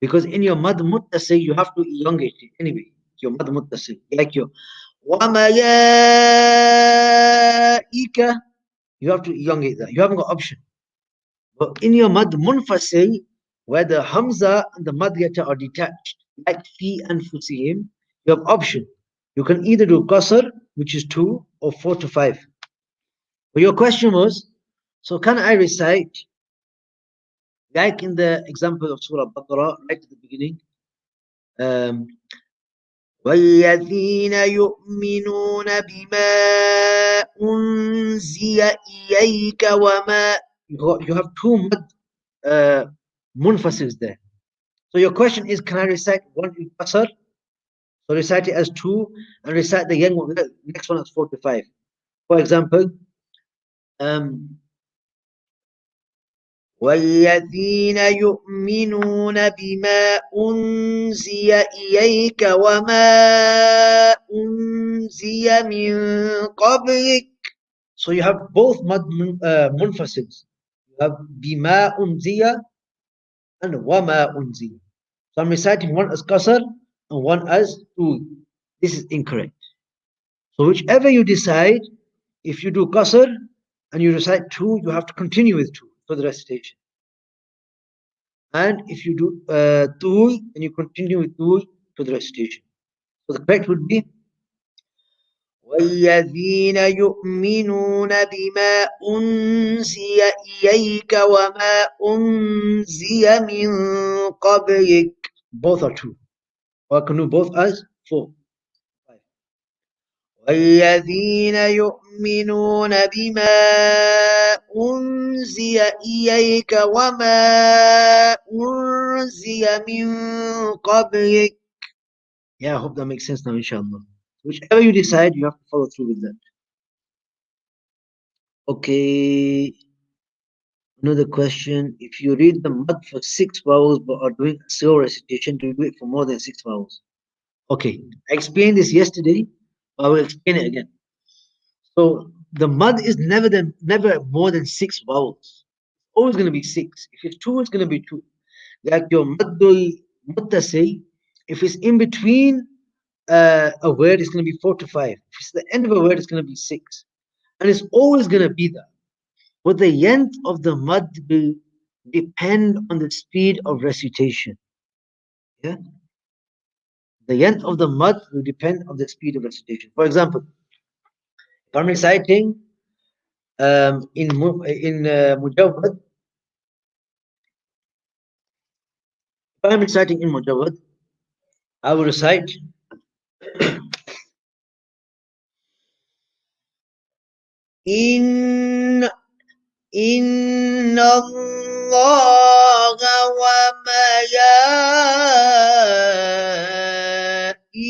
A: Because in your mad muttasil, you have to elongate it anyway. Your mad muttasil, like your وَمَلَائِكَ, you have to elongate that. You haven't got option. But in your mad munfasil, where the hamza and the mad letter are detached, like fi anfusihim, you have option. You can either do qasr, which is 2, or 4 to 5. But your question was, so can I recite, like in the example of Surah Baqarah, right at the beginning, والذين يؤمنون بما أنزل إليك وما, you have 2 mad munfasils there. So your question is, can I recite one in qasr? So recite it as 2 and recite the young one, next one as 4 to 5. For example, والذين يؤمنون بما أنزل إليك وما أنزل من قبلك. So you have both munfasils. You have بما أنزل and وما أنزل. So I'm reciting one as qasr and one as tul. This is incorrect. So whichever you decide, if you do qasr and you recite 2, you have to continue with 2 for the recitation. And if you do tul, then you continue with tul to the recitation. So the correct would be وَالَّذِينَ يُؤْمِنُونَ بِمَا أُنزِلَ إِلَيْكَ وَمَا أُنزِلَ مِن قَبْلِكَ. Both are true. Or I can do both as 4. والذين يؤمنون بما أنزل إليك وما أنزل من قبلك. Yeah, I hope that makes sense now, inshallah. Whichever you decide, you have to follow through with that. Okay. Another question. If you read the mud for 6 vowels but are doing a slow recitation, do you do it for more than 6 vowels? Okay, I explained this yesterday, but I will explain it again. So the mud is never more than six vowels. Always going to be six. If it's two, it's going to be two. Like your maddul muttasi, if it's in between a word, it's going to be 4 to 5. If it's the end of a word, it's going to be six. And it's always going to be that. But the length of the mud will depend on the speed of recitation. Yeah? The length of the mud will depend on the speed of recitation. For example, if I'm reciting in Mujawwad, if I'm reciting in Mujawwad, I will recite in Allah wa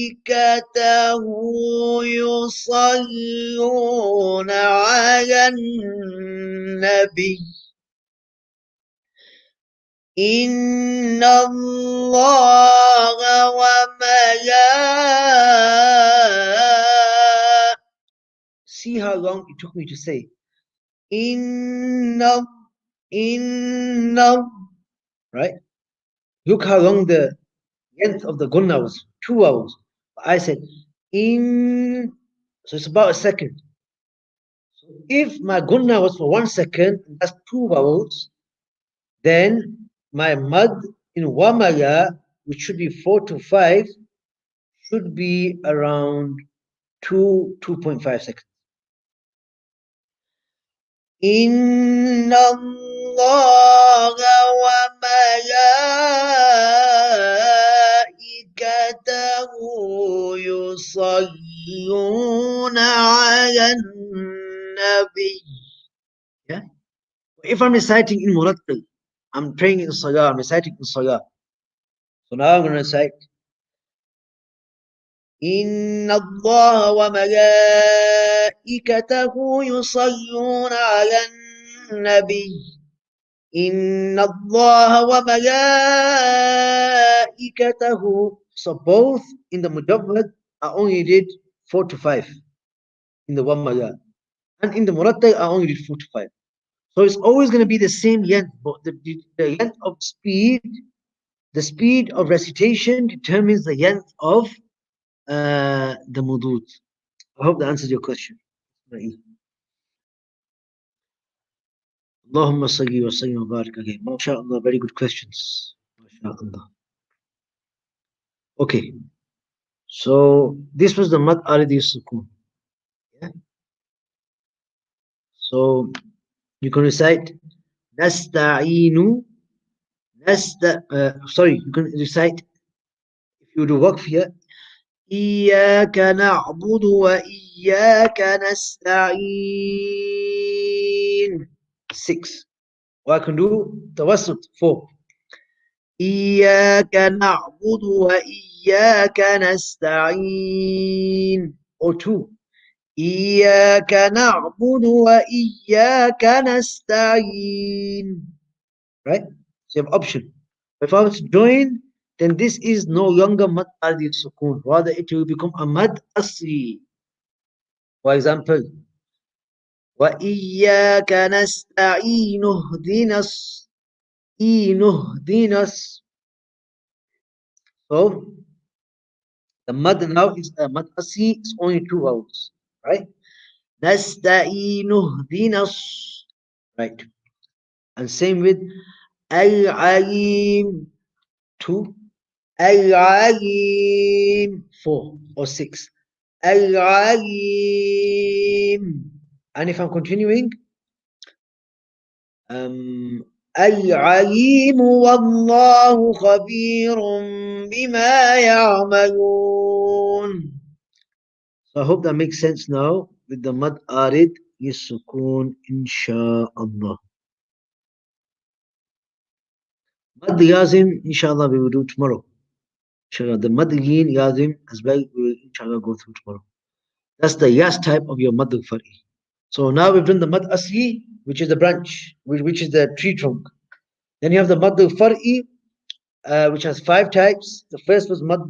A: malaikatahu yusalluna ala nabi. إن الله وملائكته. See how long it took me to say inna inna, right? Look how long the length of the gunna was, 2 hours. I said in, so it's about a second. So if my gunna was for 1 second, that's 2 vowels, then my mud in wamaya, which should be 4 to 5, should be around 2.5 seconds. إن الله وملائكته يصلون على النبي. Yeah? If I'm reciting in Murattal, I'm praying in Salah, I'm reciting in Salah. So now I'm going to recite إن الله وملائكته يصلون على النبي. إن الله وملائكته. So both in the Mujawwad I only did 4 to 5 in the one maya, and in the Murattal I only did 4 to 5. So it's always going to be the same length, but the length of speed, the speed of recitation determines the length of the mudud. I hope that answers your question. Allahumma salli wa sallim wa barik again. MashaAllah, very good questions. MashaAllah. Okay, so this was the mad alidi sukun. Yeah? So you can recite nasta'inu, sorry, you can recite, if you do waqf here, إياك نعبد وإياك نستعين. 6. Or I can do tawassut. 4. إياك نعبد وإياك نستعين. Or 2. إياك نعبد وإياك نستعين. Right? So you have option. If I was to join, then this is no longer mad aldi sukun. Rather, it will become a mad asri. For example, وَإِيَّاكَ نَسْتَعِينُ اهْدِنَا. So the mad now is a mad asri. It's only 2 vowels, right? نَسْتَعِينُ اهْدِنَا. Right. And same with al-alim. 2. Al-alim. 4 or 6. Al-alim. And if I'm continuing, العليم والله خبير بما يعملون. So I hope that makes sense now with the mad arid yisukun insha'Allah. Mad yazim inshallah we will do tomorrow. Inshallah, the mad yin yazim as well we will inshallah go through tomorrow. That's the yas type of your mad al-far'i. So now we've done the mad asli, which is the branch, which is the tree trunk. Then you have the mad al-far'i, which has 5 types. The first was mad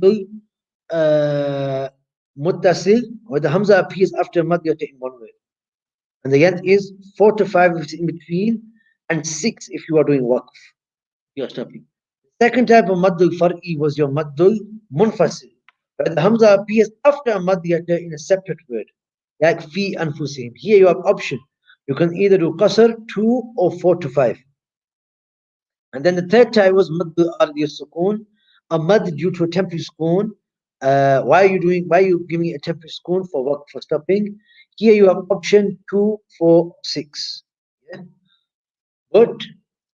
A: uh, muttasil, where the hamza appears after mad yata in one word. And the end is 4 to 5 if it's in between, and 6 if you are doing waqf. You are stopping. The second type of maddul far'i was your maddul munfasil, where the hamza appears after a mad yata in a separate word, like fi anfusihim. Here you have option. You can either do qasr 2 or 4 to 5. And then the third type was maddul ardi sukoon, a mad due to a temporary sukoon. Why are you giving a temporary sukoon for work, for stopping? Here you have option 2, 4, 6. Yeah? But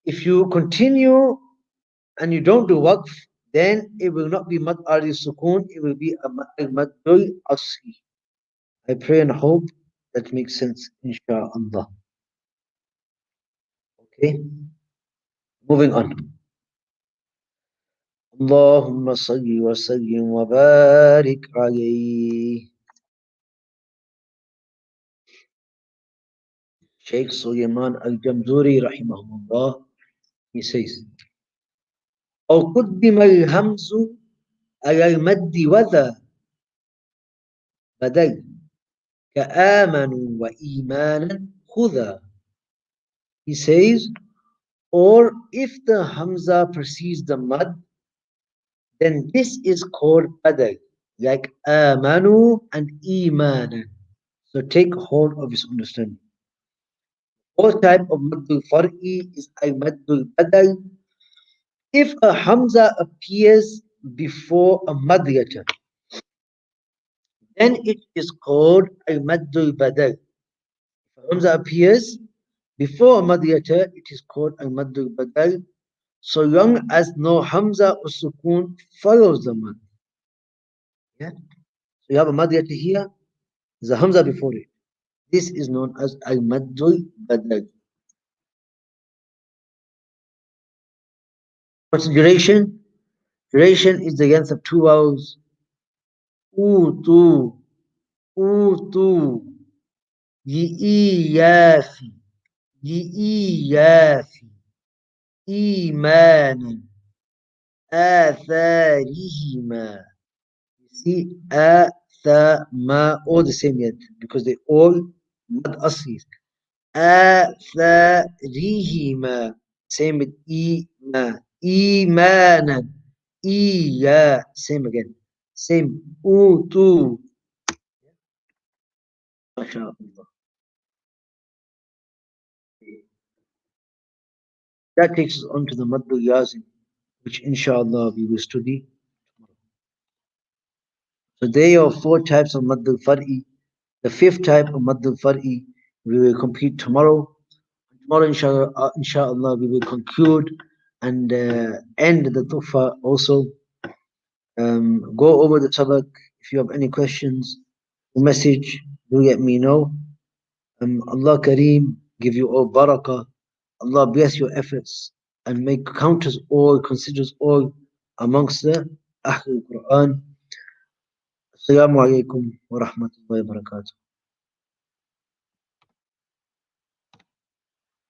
A: if you continue and you don't do waqf, then it will not be mad ardi sukoon, it will be a maddul asli. I pray and hope that makes sense, inshallah. Okay, moving on. اللهم صل وسلم وبارك عليه. Sheikh Sulaiman al-Jamzuri rahimahullah, he says, أو قدم الهمز على المد وذا بدل كآمنوا وإيمانا خذا. He says, or if the hamza precedes the mad, then this is called badal, like amanu and imanan. So take hold of his understanding. Fourth type of maddul far'i is al maddul badal. If a hamza appears before a mad letter, then it is called al maddul badal. If a hamza appears before a mad letter, it is called al maddul badal, so long as no hamza or sukoon follows the mad. Yeah? So you have a mad letter here, there's a hamza before it. This is known as al maddul badal. What's the duration? Duration is the length of 2 vowels. Utu, utu, yiyafi, yiyafi, imanan, atharihima. You see, athama, all the same yet, because they all mad aslis. Atharihima, same with ima, imanan, iya, same again, same, utu, mashallah. That takes us on to the Maddul Yazim, which inshallah we will study. So there are 4 types of Maddul Far'i. The 5th type of Maddul Far'i we will complete tomorrow. Tomorrow inshallah we will conclude and end the Tuhfat also. Go over the sabak. If you have any questions, message, do let me know. Allah Kareem give you all barakah. Allah bless your efforts and make count us all, consider us all amongst the Ahlul Quran. Assalamu alaikum wa rahmatullahi wa barakatuh.